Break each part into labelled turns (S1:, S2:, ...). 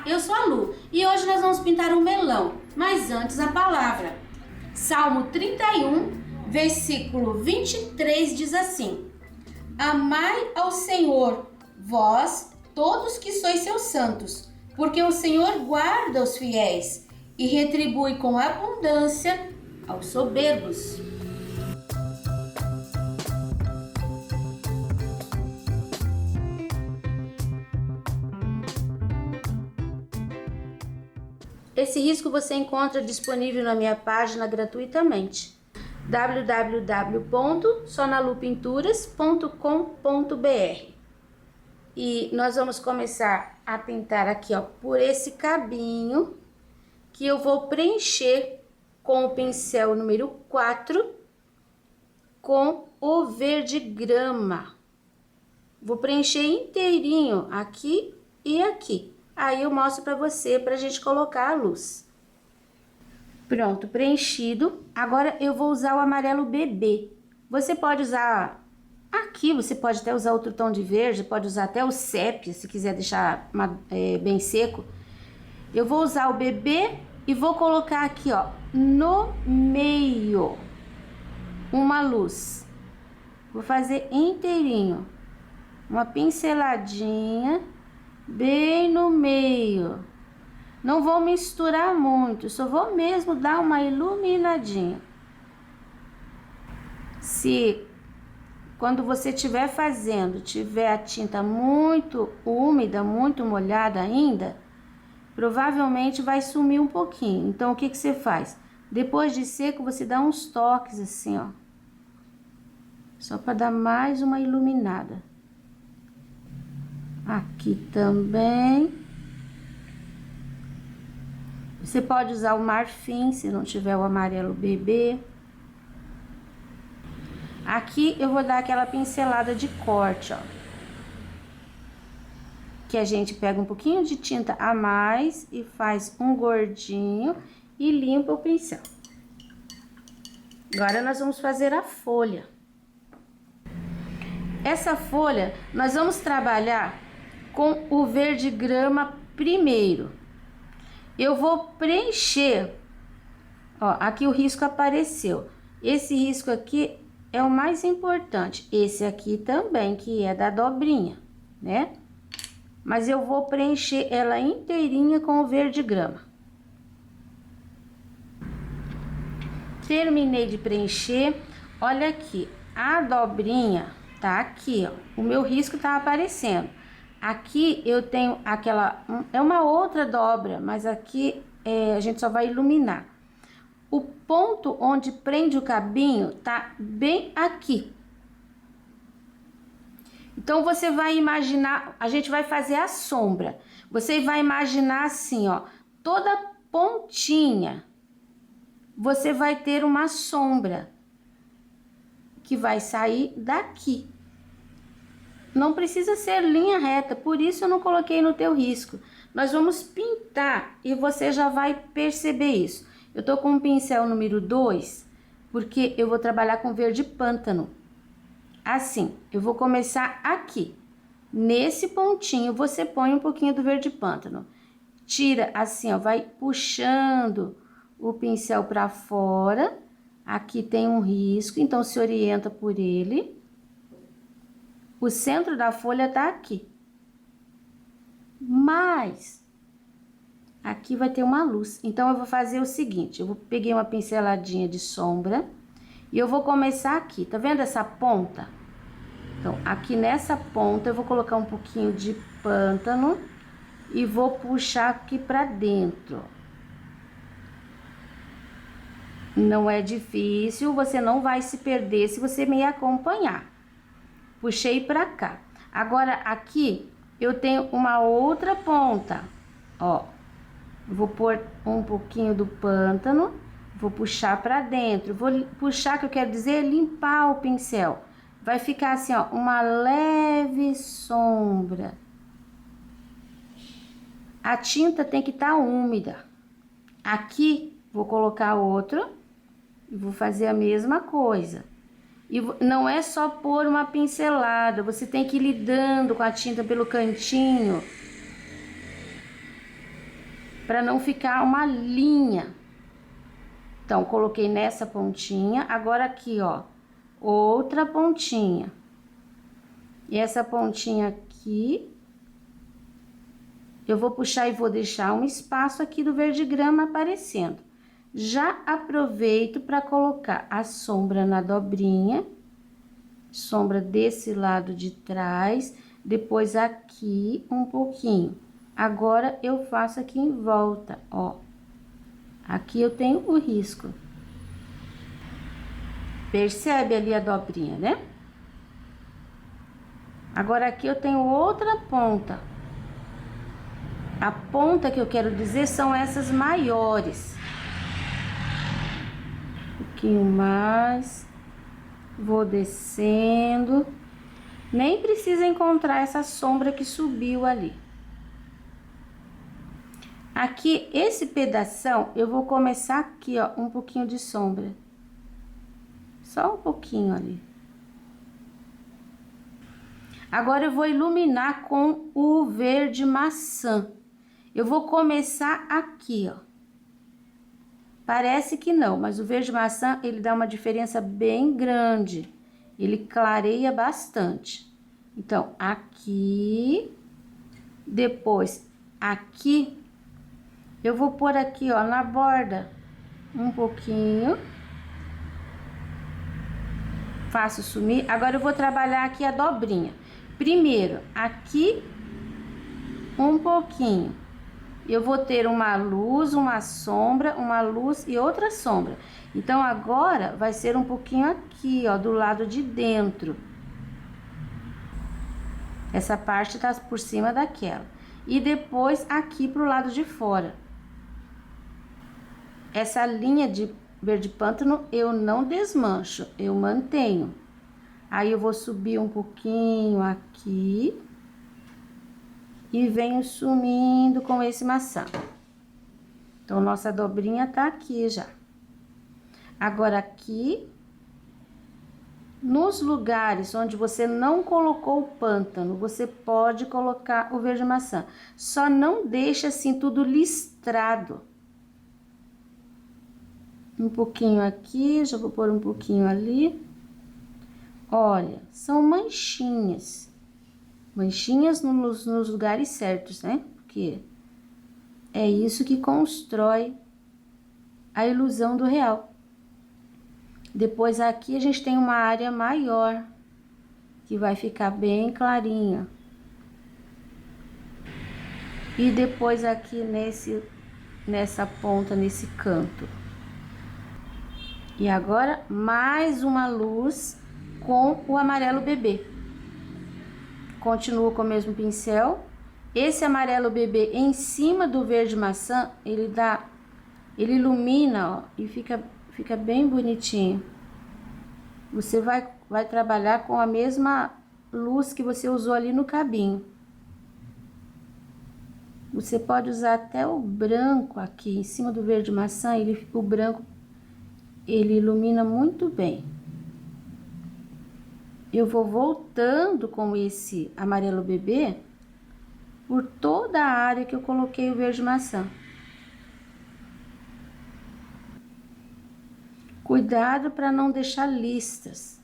S1: eu sou a Lu e hoje nós vamos pintar um melão, mas antes a palavra. Salmo 31, versículo 23 diz assim: Amai ao Senhor, vós, todos que sois seus santos, porque o Senhor guarda os fiéis e retribui com abundância aos soberbos. Esse risco você encontra disponível na minha página gratuitamente, www.sonalupinturas.com.br. E nós vamos começar a pintar aqui, ó, por esse cabinho que eu vou preencher com o pincel número 4 com o verde grama. Vou preencher inteirinho aqui e aqui. Aí eu mostro pra você, pra gente colocar a luz. Pronto, preenchido. Agora eu vou usar o amarelo bebê. Você pode usar aqui, você pode até usar outro tom de verde, pode usar até o sépia, se quiser deixar bem seco. Eu vou usar o bebê e vou colocar aqui, ó, no meio, uma luz. Vou fazer inteirinho, uma pinceladinha bem no meio. Não vou misturar muito, só vou mesmo dar uma iluminadinha. Se quando você estiver fazendo, tiver a tinta muito úmida, muito molhada ainda, provavelmente vai sumir um pouquinho. Então o que que você faz? Depois de seco, você dá uns toques assim, ó, só para dar mais uma iluminada. Aqui também. Você pode usar o marfim, se não tiver o amarelo bebê. Aqui eu vou dar aquela pincelada de corte, ó. Que a gente pega um pouquinho de tinta a mais e faz um gordinho e limpa o pincel. Agora nós vamos fazer a folha. Essa folha nós vamos trabalhar com o verde grama primeiro. Eu vou preencher, ó, aqui o risco apareceu. Esse risco aqui é o mais importante. Esse aqui também, que é da dobrinha, né? Mas eu vou preencher ela inteirinha com o verde grama. Terminei de preencher. Olha aqui, a dobrinha tá aqui, ó. O meu risco tá aparecendo. Aqui eu tenho aquela, é uma outra dobra, mas aqui a gente só vai iluminar. O ponto onde prende o cabinho tá bem aqui. Então você vai imaginar, a gente vai fazer a sombra. Você vai imaginar assim, ó, toda pontinha você vai ter uma sombra que vai sair daqui. Não precisa ser linha reta, por isso eu não coloquei no teu risco. Nós vamos pintar e você já vai perceber isso. Eu tô com o pincel número 2, porque eu vou trabalhar com verde pântano. Assim, eu vou começar aqui. Nesse pontinho, você põe um pouquinho do verde pântano. Tira assim, ó, vai puxando o pincel pra fora. Aqui tem um risco, então se orienta por ele. O centro da folha tá aqui. Mas aqui vai ter uma luz. Então eu vou fazer o seguinte, peguei uma pinceladinha de sombra e eu vou começar aqui. Tá vendo essa ponta? Então, aqui nessa ponta eu vou colocar um pouquinho de pântano e vou puxar aqui pra dentro. Não é difícil, você não vai se perder se você me acompanhar. Puxei pra cá. Agora, aqui, eu tenho uma outra ponta, ó. Vou pôr um pouquinho do pântano, vou puxar pra dentro. Vou puxar, que eu quero dizer, limpar o pincel. Vai ficar assim, ó, uma leve sombra. A tinta tem que estar úmida. Aqui, vou colocar outro e vou fazer a mesma coisa. E não é só pôr uma pincelada, você tem que ir lidando com a tinta pelo cantinho. para não ficar uma linha. Então, coloquei nessa pontinha, agora aqui, ó, outra pontinha. E essa pontinha aqui, eu vou puxar e vou deixar um espaço aqui do verde grama aparecendo. Já aproveito para colocar a sombra na dobrinha, sombra desse lado de trás, depois aqui um pouquinho. Agora, eu faço aqui em volta, ó. Aqui eu tenho o risco. Percebe ali a dobrinha, né? Agora, aqui eu tenho outra ponta. A ponta que eu quero dizer são essas maiores. Um pouquinho mais. Vou descendo. Nem precisa encontrar essa sombra que subiu ali. Aqui, esse pedação, eu vou começar aqui, ó, um pouquinho de sombra. Só um pouquinho ali. Agora, eu vou iluminar com o verde maçã. Eu vou começar aqui, ó. Parece que não, mas o verde maçã, ele dá uma diferença bem grande. Ele clareia bastante. Então, aqui, depois aqui, eu vou pôr aqui, ó, na borda, um pouquinho. Faço sumir. Agora, eu vou trabalhar aqui a dobrinha. Primeiro, aqui, um pouquinho. Eu vou ter uma luz, uma sombra, uma luz e outra sombra. Então, agora, vai ser um pouquinho aqui, ó, do lado de dentro. Essa parte tá por cima daquela. E depois, aqui pro lado de fora. Essa linha de verde pântano, eu não desmancho, eu mantenho. Aí, eu vou subir um pouquinho aqui. E venho sumindo com esse maçã. Então, nossa dobrinha tá aqui já. Agora, aqui, nos lugares onde você não colocou o pântano, você pode colocar o verde maçã. Só não deixa assim tudo listrado. Um pouquinho aqui, já vou pôr um pouquinho ali. Olha, são manchinhas. Manchinhas nos lugares certos, né? Porque é isso que constrói a ilusão do real. Depois aqui a gente tem uma área maior, que vai ficar bem clarinha. E depois aqui nessa ponta, nesse canto. E agora, mais uma luz com o amarelo bebê. Continuo com o mesmo pincel. Esse amarelo bebê em cima do verde maçã, ele ilumina, ó, e fica bem bonitinho. Você vai trabalhar com a mesma luz que você usou ali no cabinho. Você pode usar até o branco aqui em cima do verde maçã, o branco, ele ilumina muito bem. Eu vou voltando com esse amarelo bebê por toda a área que eu coloquei o verde maçã. Cuidado para não deixar listras.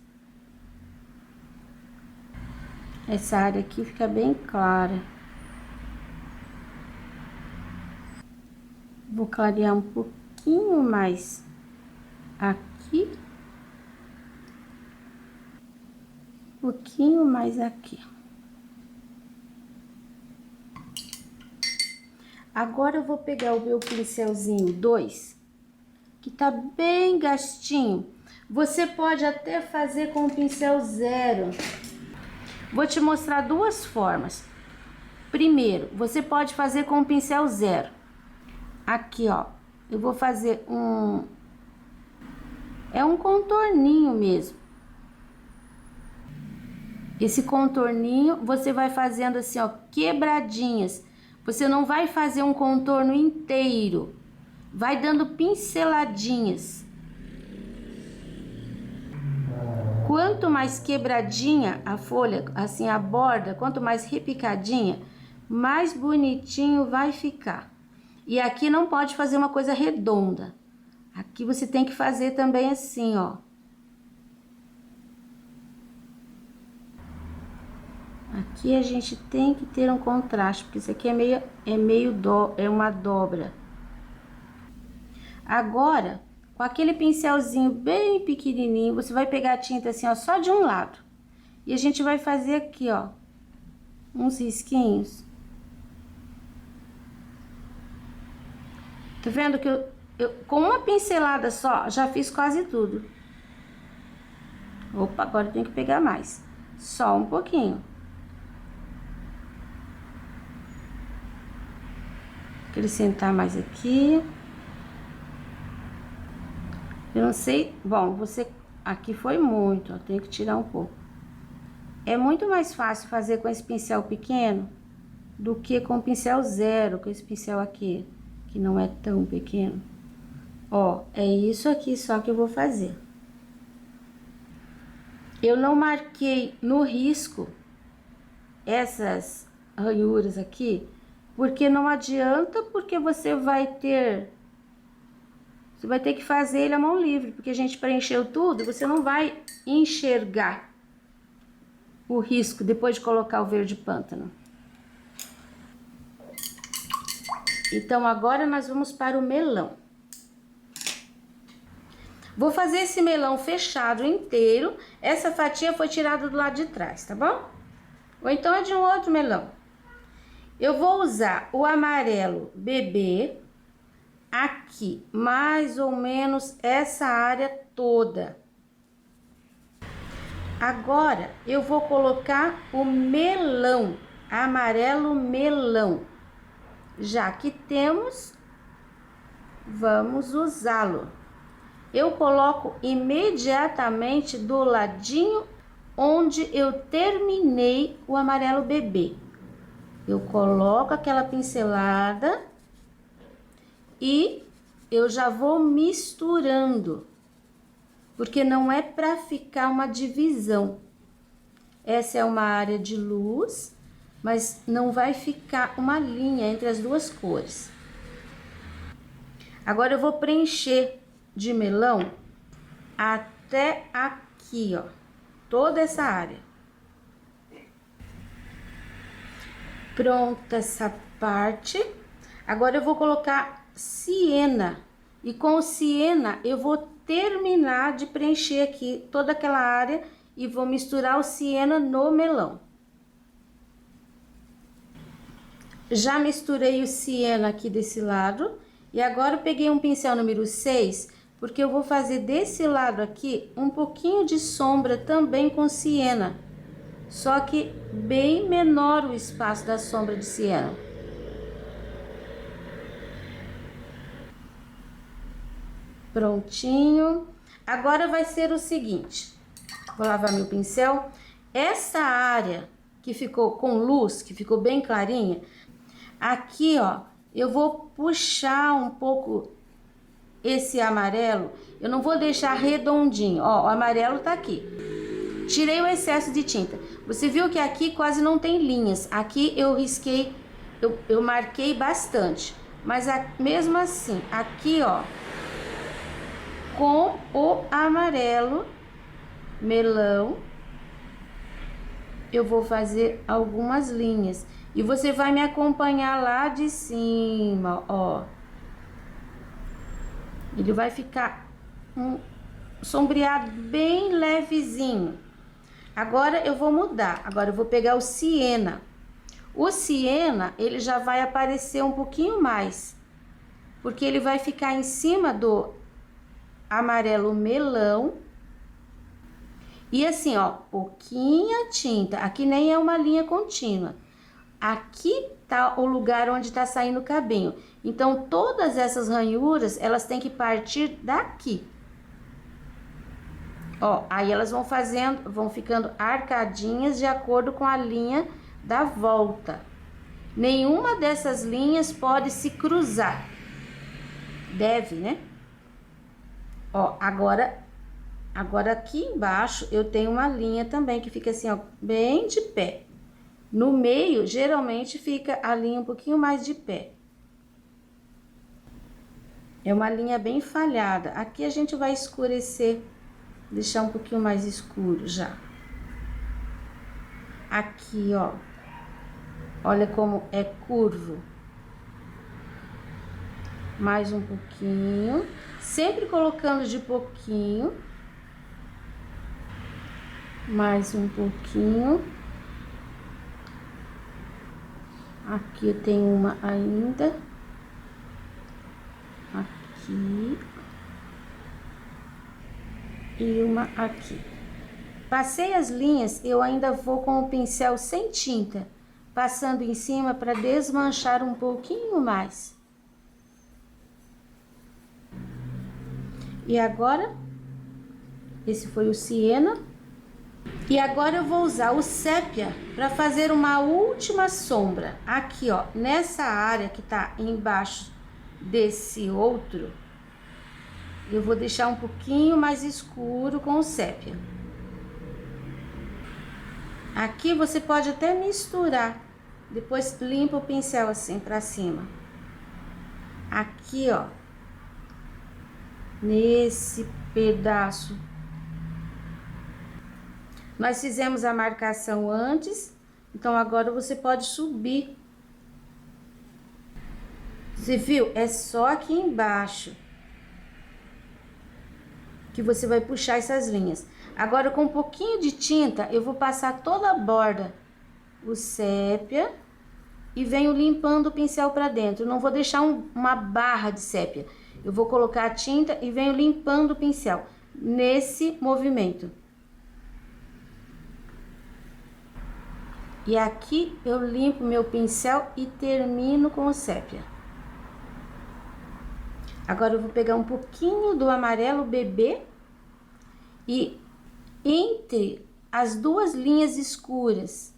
S1: Essa área aqui fica bem clara. Vou clarear um pouquinho mais aqui. Um pouquinho mais aqui. Agora eu vou pegar o meu pincelzinho 2, que tá bem gastinho. Você pode até fazer com o pincel 0. Vou te mostrar duas formas. Primeiro, você pode fazer com o pincel 0. Aqui, ó, eu vou fazer um contorninho mesmo. Esse contorninho, você vai fazendo assim, ó, quebradinhas. Você não vai fazer um contorno inteiro. Vai dando pinceladinhas. Quanto mais quebradinha a folha, assim, a borda, quanto mais repicadinha, mais bonitinho vai ficar. E aqui não pode fazer uma coisa redonda. Aqui você tem que fazer também assim, ó. Aqui a gente tem que ter um contraste, porque isso aqui é uma dobra. Agora, com aquele pincelzinho bem pequenininho, você vai pegar a tinta assim, ó, só de um lado. E a gente vai fazer aqui, ó, uns risquinhos. Tá vendo que eu com uma pincelada só, já fiz quase tudo. Opa, agora eu tenho que pegar mais. Só um pouquinho. Acrescentar mais aqui. Eu não sei, bom, aqui foi muito, ó, tenho que tirar um pouco. É muito mais fácil fazer com esse pincel pequeno do que com o pincel zero, com esse pincel aqui, que não é tão pequeno. Ó, é isso aqui só que eu vou fazer. Eu não marquei no risco essas ranhuras aqui, porque não adianta, porque você vai ter que fazer ele à mão livre, porque a gente preencheu tudo, você não vai enxergar o risco depois de colocar o verde pântano. Então, agora nós vamos para o melão. Vou fazer esse melão fechado inteiro. Essa fatia foi tirada do lado de trás, tá bom? Ou então é de um outro melão. Eu vou usar o amarelo bebê aqui, mais ou menos essa área toda. Agora, eu vou colocar o melão, amarelo melão. Já que temos, vamos usá-lo. Eu coloco imediatamente do ladinho onde eu terminei o amarelo bebê. Eu coloco aquela pincelada e eu já vou misturando, porque não é para ficar uma divisão. Essa é uma área de luz, mas não vai ficar uma linha entre as duas cores. Agora eu vou preencher de melão até aqui, ó, toda essa área. Pronta essa parte. Agora eu vou colocar siena, e com o siena eu vou terminar de preencher aqui toda aquela área e vou misturar o siena no melão. Já misturei o siena aqui desse lado e agora eu peguei um pincel número 6, porque eu vou fazer desse lado aqui um pouquinho de sombra também com siena, só que bem menor o espaço da sombra de siena. Prontinho. Agora vai ser o seguinte, vou lavar meu pincel. Essa área que ficou com luz, que ficou bem clarinha, aqui, ó, eu vou puxar um pouco esse amarelo. Eu não vou deixar redondinho, ó, o amarelo tá aqui. Tirei o excesso de tinta. Você viu que aqui quase não tem linhas. Aqui eu risquei, eu marquei bastante. Mas mesmo assim, aqui, ó, com o amarelo melão, eu vou fazer algumas linhas. E você vai me acompanhar lá de cima, ó. Ele vai ficar um sombreado bem levezinho. Agora eu vou mudar. Agora eu vou pegar o siena. O siena, ele já vai aparecer um pouquinho mais, porque ele vai ficar em cima do amarelo melão. E assim, ó, pouquinha tinta. Aqui nem é uma linha contínua. Aqui tá o lugar onde tá saindo o cabinho. Então, todas essas ranhuras, elas têm que partir daqui. Ó, aí elas vão ficando arcadinhas de acordo com a linha da volta. Nenhuma dessas linhas pode se cruzar. Deve, né? Ó, agora aqui embaixo eu tenho uma linha também que fica assim, ó, bem de pé. No meio, geralmente, fica a linha um pouquinho mais de pé. É uma linha bem falhada. Aqui a gente vai escurecer, deixar um pouquinho mais escuro já. Aqui, ó. Olha como é curvo. Mais um pouquinho. Sempre colocando de pouquinho. Mais um pouquinho. Aqui tem uma ainda. Aqui. E uma aqui. Passei as linhas, eu ainda vou com o pincel sem tinta, passando em cima para desmanchar um pouquinho mais. E agora, esse foi o siena. E agora eu vou usar o sépia para fazer uma última sombra. Aqui, ó, nessa área que tá embaixo desse outro, eu vou deixar um pouquinho mais escuro com o sépia. Aqui você pode até misturar, depois limpa o pincel assim pra cima. Aqui, ó, nesse pedaço, nós fizemos a marcação antes, então agora você pode subir. Você viu? É só aqui embaixo que você vai puxar essas linhas. Agora, com um pouquinho de tinta, eu vou passar toda a borda, o sépia, e venho limpando o pincel para dentro. Eu não vou deixar uma barra de sépia. Eu vou colocar a tinta e venho limpando o pincel nesse movimento. E aqui eu limpo meu pincel e termino com o sépia. Agora eu vou pegar um pouquinho do amarelo bebê e entre as duas linhas escuras,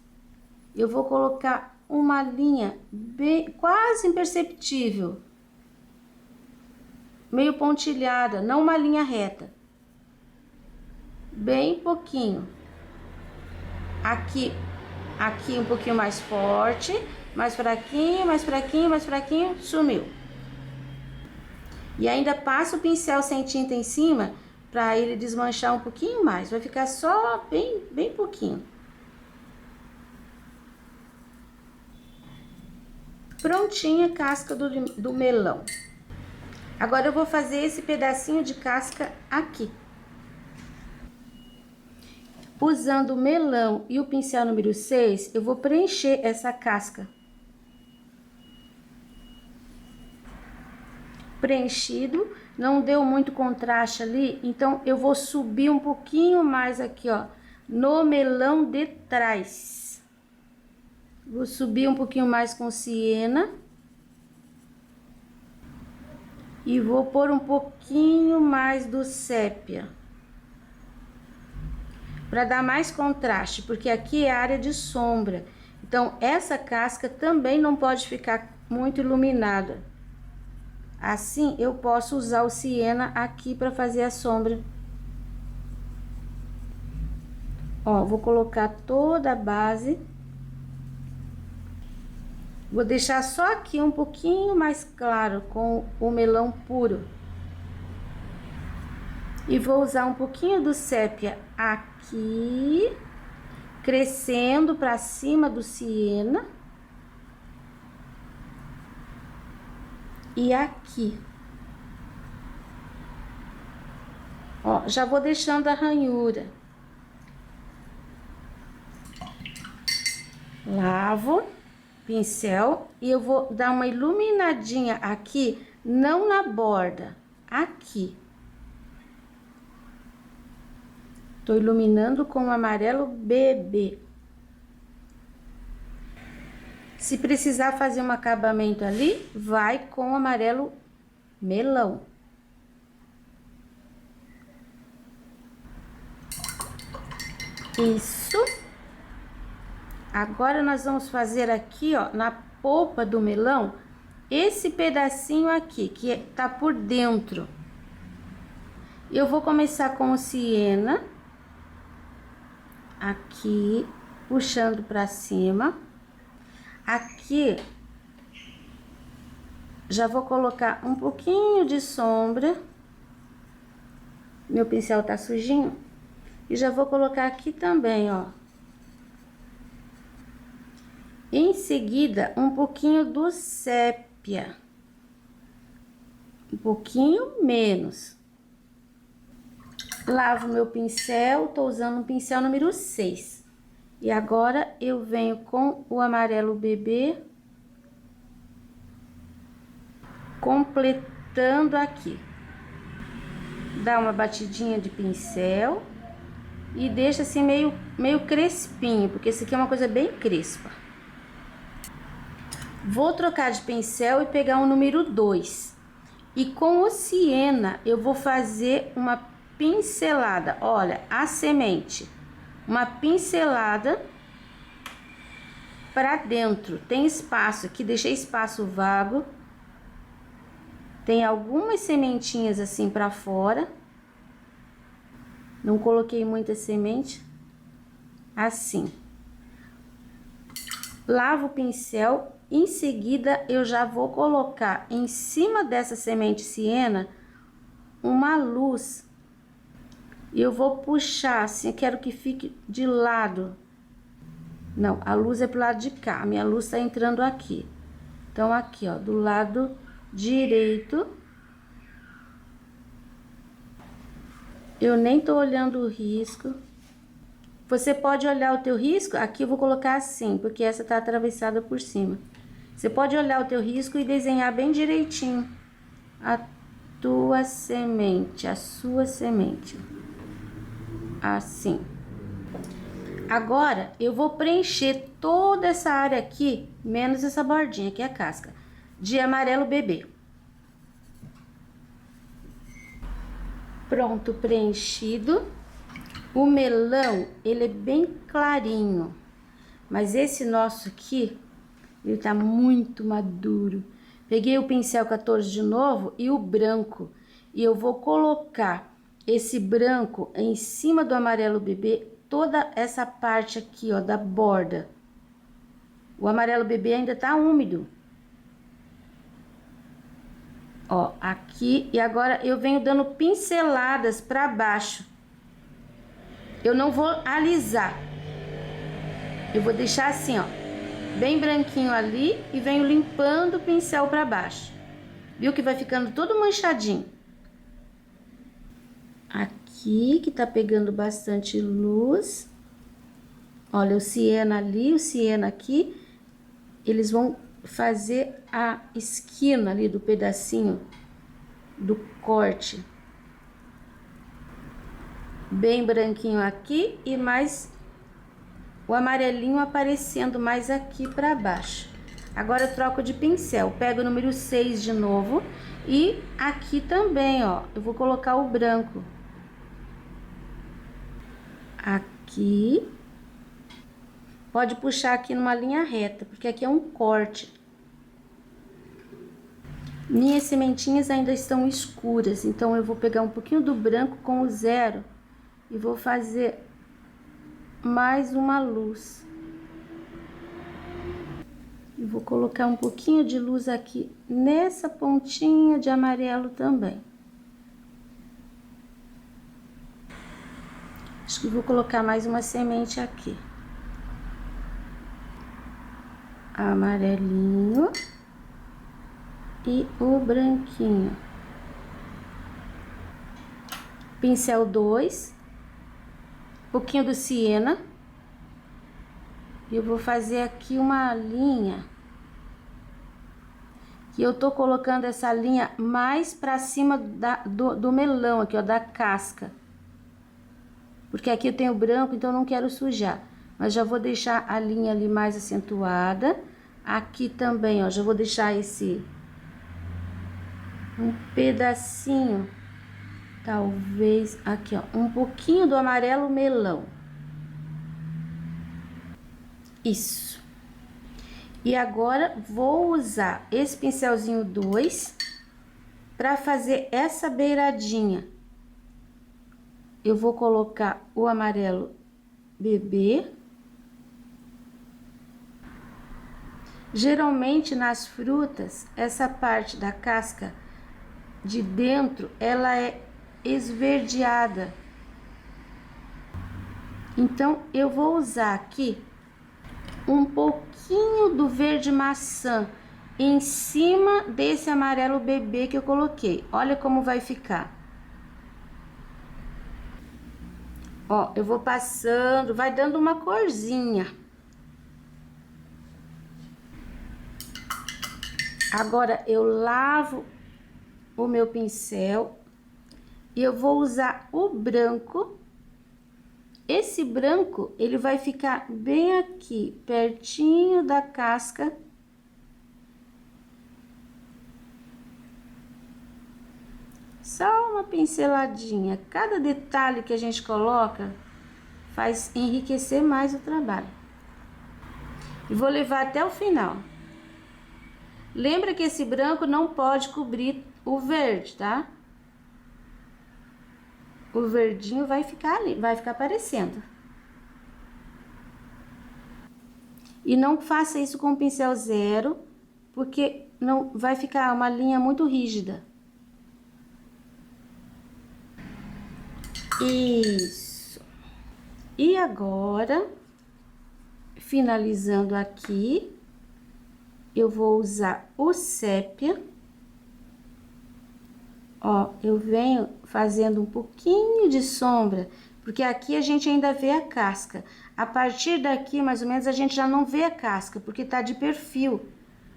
S1: eu vou colocar uma linha bem, quase imperceptível, meio pontilhada, não uma linha reta, bem pouquinho. Aqui um pouquinho mais forte, mais fraquinho, mais fraquinho, mais fraquinho, sumiu. E ainda passo o pincel sem tinta em cima, para ele desmanchar um pouquinho mais. Vai ficar só bem pouquinho. Prontinha a casca do melão. Agora eu vou fazer esse pedacinho de casca aqui. Usando o melão e o pincel número 6, eu vou preencher essa casca. Preenchido, não deu muito contraste ali, então eu vou subir um pouquinho mais aqui, ó, no melão de trás. Vou subir um pouquinho mais com siena. E vou pôr um pouquinho mais do sépia. Para dar mais contraste, porque aqui é a área de sombra. Então, essa casca também não pode ficar muito iluminada. Assim, eu posso usar o siena aqui para fazer a sombra. Ó, vou colocar toda a base. Vou deixar só aqui um pouquinho mais claro com o melão puro. E vou usar um pouquinho do sépia aqui, crescendo para cima do siena. E aqui. Ó, já vou deixando a ranhura. Lavo pincel e eu vou dar uma iluminadinha aqui, não na borda, aqui. Tô iluminando com o amarelo bebê. Se precisar fazer um acabamento ali, vai com o amarelo melão. Isso. Agora, nós vamos fazer aqui, ó, na polpa do melão, esse pedacinho aqui, que tá por dentro. Eu vou começar com o siena. Aqui, puxando pra cima. Aqui, Já vou colocar um pouquinho de sombra. Meu pincel tá sujinho. E já vou colocar aqui também, ó. Em seguida, um pouquinho do sépia. Um pouquinho menos. Lavo meu pincel, tô usando um pincel número 6. E agora eu venho com o amarelo bebê, completando aqui. Dá uma batidinha de pincel e deixa assim meio crespinho, porque esse aqui é uma coisa bem crespa. Vou trocar de pincel e pegar o número 2. E com o siena eu vou fazer uma pincelada, olha, a semente. Uma pincelada para dentro. Tem espaço aqui, deixei espaço vago. Tem algumas sementinhas assim para fora. Não coloquei muita semente. Assim. Lavo o pincel. Em seguida, eu já vou colocar em cima dessa semente siena uma luz. E eu vou puxar assim, eu quero que fique de lado. Não, a luz é pro lado de cá. A minha luz tá entrando aqui. Então, aqui, ó, do lado direito. Eu nem tô olhando o risco. Você pode olhar o teu risco. Aqui eu vou colocar assim, porque essa tá atravessada por cima. Você pode olhar o teu risco e desenhar bem direitinho a tua semente, a sua semente. Assim. Agora, eu vou preencher toda essa área aqui, menos essa bordinha, que é a casca, de amarelo bebê. Pronto, preenchido. O melão, ele é bem clarinho, mas esse nosso aqui, ele tá muito maduro. Peguei o pincel 14 de novo e o branco, e eu vou colocar esse branco em cima do amarelo bebê, toda essa parte aqui, ó, da borda. O amarelo bebê ainda tá úmido. Ó, aqui, e agora eu venho dando pinceladas pra baixo. Eu não vou alisar. Eu vou deixar assim, ó, bem branquinho ali e venho limpando o pincel pra baixo. Viu que vai ficando todo manchadinho? Aqui, que tá pegando bastante luz. Olha, o siena ali, o siena aqui. Eles vão fazer a esquina ali do pedacinho do corte. Bem branquinho aqui e mais o amarelinho aparecendo mais aqui pra baixo. Agora eu troco de pincel, pego o número 6 de novo e aqui também, ó, eu vou colocar o branco. Aqui. Pode puxar aqui numa linha reta, porque aqui é um corte. Minhas sementinhas ainda estão escuras, então eu vou pegar um pouquinho do branco com o 0 e vou fazer mais uma luz. E vou colocar um pouquinho de luz aqui nessa pontinha de amarelo também. Acho que vou colocar mais uma semente aqui. Amarelinho e o branquinho. Pincel 2, pouquinho do siena. E eu vou fazer aqui uma linha. E eu tô colocando essa linha mais pra cima do melão aqui, ó, da casca. Porque aqui eu tenho branco, então eu não quero sujar. Mas já vou deixar a linha ali mais acentuada. Aqui também, ó, já vou deixar um pedacinho, talvez aqui, ó, um pouquinho do amarelo melão. Isso. E agora vou usar esse pincelzinho 2 para fazer essa beiradinha. Eu vou colocar o amarelo bebê. Geralmente nas frutas, essa parte da casca de dentro, ela é esverdeada. Então, eu vou usar aqui um pouquinho do verde maçã em cima desse amarelo bebê que eu coloquei. Olha como vai ficar. Ó, eu vou passando, vai dando uma corzinha. Agora, eu lavo o meu pincel e eu vou usar o branco. Esse branco, ele vai ficar bem aqui, pertinho da casca. Só uma pinceladinha. Cada detalhe que a gente coloca faz enriquecer mais o trabalho. E vou levar até o final. Lembra que esse branco não pode cobrir o verde, tá? O verdinho vai ficar ali, vai ficar aparecendo. E não faça isso com o pincel zero, porque não vai ficar uma linha muito rígida. Isso. E agora, finalizando aqui, eu vou usar o sépia. Ó, eu venho fazendo um pouquinho de sombra, porque aqui a gente ainda vê a casca. A partir daqui, mais ou menos, a gente já não vê a casca, porque tá de perfil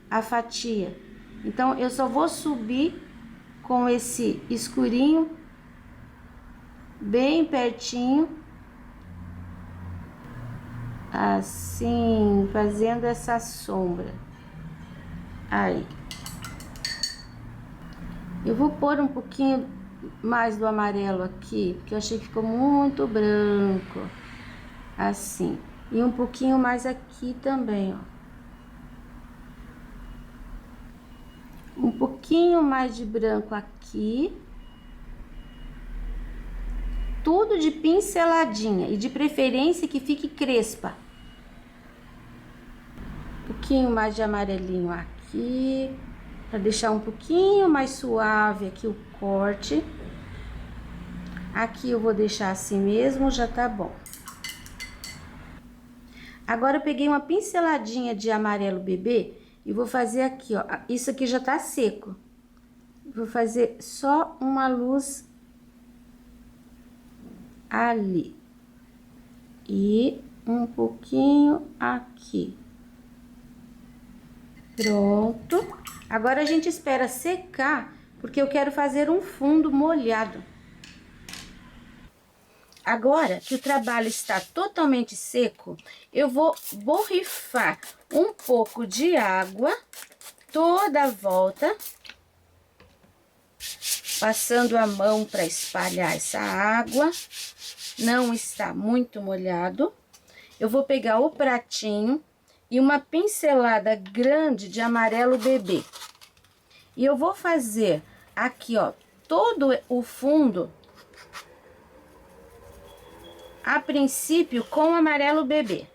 S1: a fatia. Então, eu só vou subir com esse escurinho, bem pertinho, assim, fazendo essa sombra. Aí. Eu vou pôr um pouquinho mais do amarelo aqui, porque eu achei que ficou muito branco. Assim. E um pouquinho mais aqui também, ó. Um pouquinho mais de branco aqui. Tudo de pinceladinha e de preferência que fique crespa. Um pouquinho mais de amarelinho aqui, para deixar um pouquinho mais suave aqui o corte. Aqui eu vou deixar assim mesmo, já tá bom. Agora eu peguei uma pinceladinha de amarelo bebê e vou fazer aqui, ó. Isso aqui já tá seco. Vou fazer só uma luz ali. E um pouquinho aqui. Pronto. Agora a gente espera secar, porque eu quero fazer um fundo molhado. Agora que o trabalho está totalmente seco, eu vou borrifar um pouco de água toda a volta, passando a mão para espalhar essa água. Não está muito molhado. Eu vou pegar o pratinho e uma pincelada grande de amarelo bebê. E eu vou fazer aqui, ó, todo o fundo, a princípio, com amarelo bebê.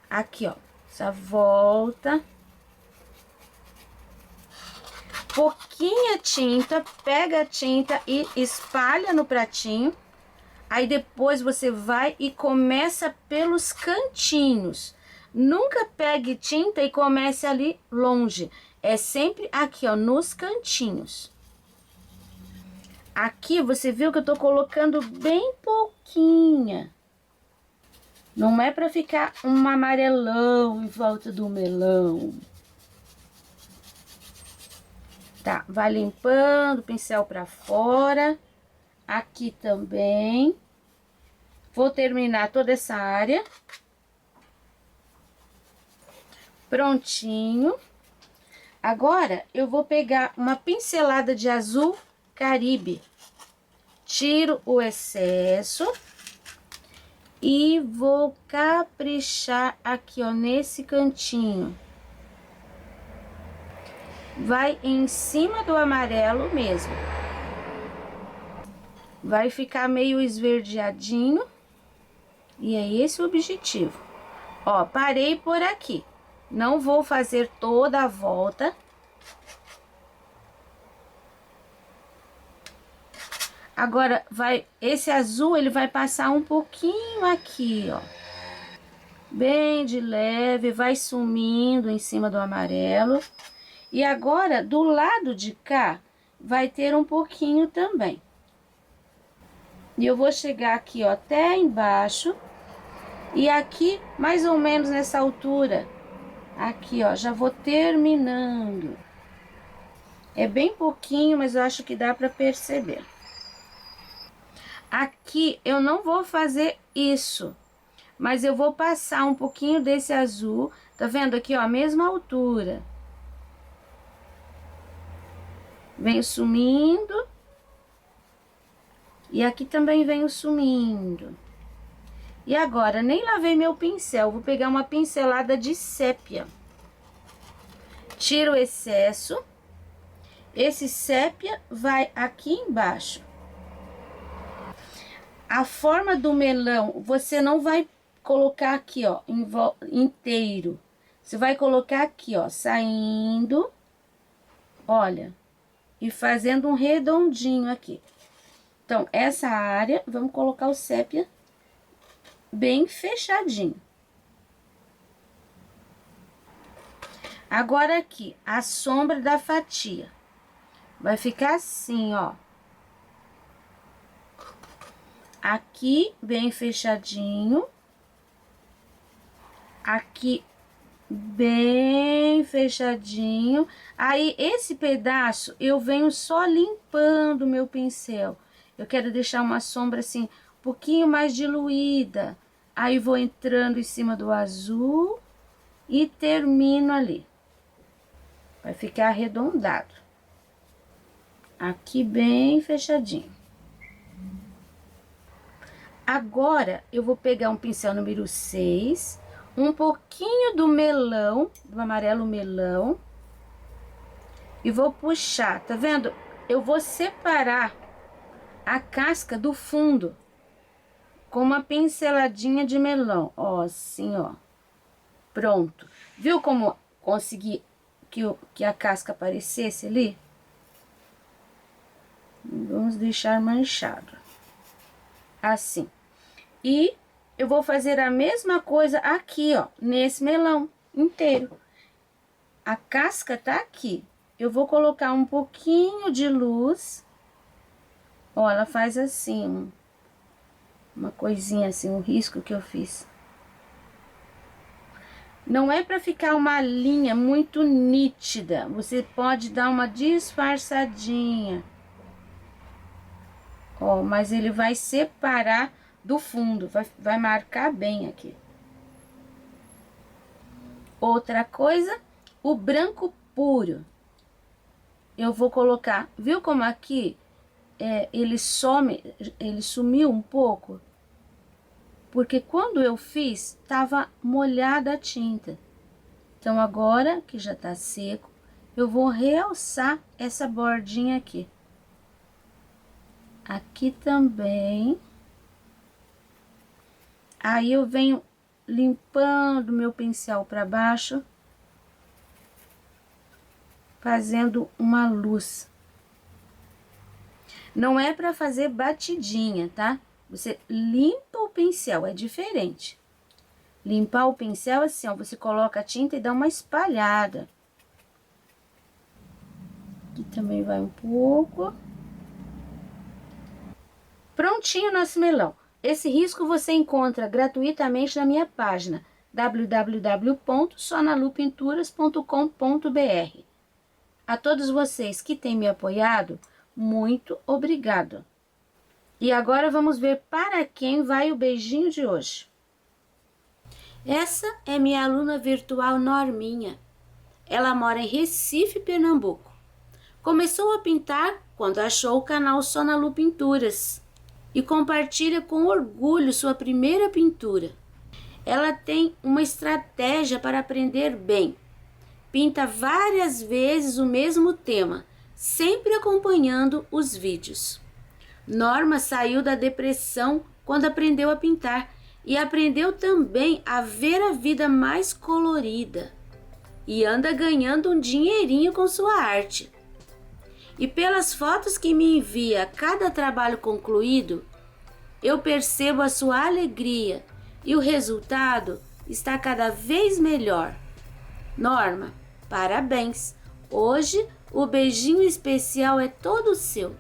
S1: Aqui, ó, essa volta. Pouquinha tinta, pega a tinta e espalha no pratinho. Aí depois você vai e começa pelos cantinhos. Nunca pegue tinta e comece ali longe. É sempre aqui, ó, nos cantinhos. Aqui você viu que eu tô colocando bem pouquinha. Não é pra ficar um amarelão em volta do melão. Tá, vai limpando o pincel pra fora. Aqui também. Vou terminar toda essa área. Prontinho. Agora, eu vou pegar uma pincelada de azul Caribe. Tiro o excesso. E vou caprichar aqui, ó, nesse cantinho. Vai em cima do amarelo mesmo. Vai ficar meio esverdeadinho. E é esse o objetivo. Ó, parei por aqui. Não vou fazer toda a volta. Agora, esse azul, ele vai passar um pouquinho aqui, ó. Bem de leve, vai sumindo em cima do amarelo. E agora, do lado de cá, vai ter um pouquinho também. E eu vou chegar aqui, ó, até embaixo. E aqui, mais ou menos nessa altura, aqui, ó, já vou terminando. É bem pouquinho, mas eu acho que dá pra perceber. Aqui eu não vou fazer isso, mas eu vou passar um pouquinho desse azul. Tá vendo aqui, ó, a mesma altura. Venho sumindo. E aqui também venho sumindo. E agora, nem lavei meu pincel, vou pegar uma pincelada de sépia. Tiro o excesso. Esse sépia vai aqui embaixo. A forma do melão, você não vai colocar aqui, ó, inteiro. Você vai colocar aqui, ó, saindo, olha, e fazendo um redondinho aqui. Então, essa área, vamos colocar o sépia bem fechadinho. Agora aqui, a sombra da fatia. Vai ficar assim, ó. Aqui, bem fechadinho. Aqui, bem fechadinho. Aí, esse pedaço, eu venho só limpando o meu pincel. Eu quero deixar uma sombra assim, um pouquinho mais diluída. Aí, vou entrando em cima do azul e termino ali. Vai ficar arredondado. Aqui, bem fechadinho. Agora, eu vou pegar um pincel número 6, um pouquinho do melão, do amarelo melão, e vou puxar, tá vendo? Eu vou separar a casca do fundo com uma pinceladinha de melão, ó, assim, ó. Pronto. Viu como consegui que a casca aparecesse ali? Vamos deixar manchado. Assim. E eu vou fazer a mesma coisa aqui, ó, nesse melão inteiro. A casca tá aqui. Eu vou colocar um pouquinho de luz. Ó, ela faz assim, uma coisinha assim, um risco que eu fiz. Não é para ficar uma linha muito nítida. Você pode dar uma disfarçadinha. Ó, mas ele vai separar do fundo, vai marcar bem aqui. Outra coisa, o branco puro. Eu vou colocar, viu como aqui ele sumiu um pouco? Porque quando eu fiz, tava molhada a tinta. Então agora que já tá seco, eu vou realçar essa bordinha aqui. Aqui também. Aí eu venho limpando meu pincel para baixo, fazendo uma luz. Não é para fazer batidinha, tá? Você limpa o pincel, é diferente. Limpar o pincel assim, ó, você coloca a tinta e dá uma espalhada. Aqui também vai um pouco. Prontinho nosso melão. Esse risco você encontra gratuitamente na minha página www.sonalupinturas.com.br. A todos vocês que têm me apoiado, muito obrigado. E agora vamos ver para quem vai o beijinho de hoje. Essa é minha aluna virtual Norminha. Ela mora em Recife, Pernambuco. Começou a pintar quando achou o canal Sonalu Pinturas e compartilha com orgulho sua primeira pintura. Ela tem uma estratégia para aprender bem. Pinta várias vezes o mesmo tema, sempre acompanhando os vídeos. Norma saiu da depressão quando aprendeu a pintar e aprendeu também a ver a vida mais colorida. e anda ganhando um dinheirinho com sua arte. E pelas fotos que me envia a cada trabalho concluído, eu percebo a sua alegria e o resultado está cada vez melhor. Norma, parabéns! Hoje o beijinho especial é todo seu.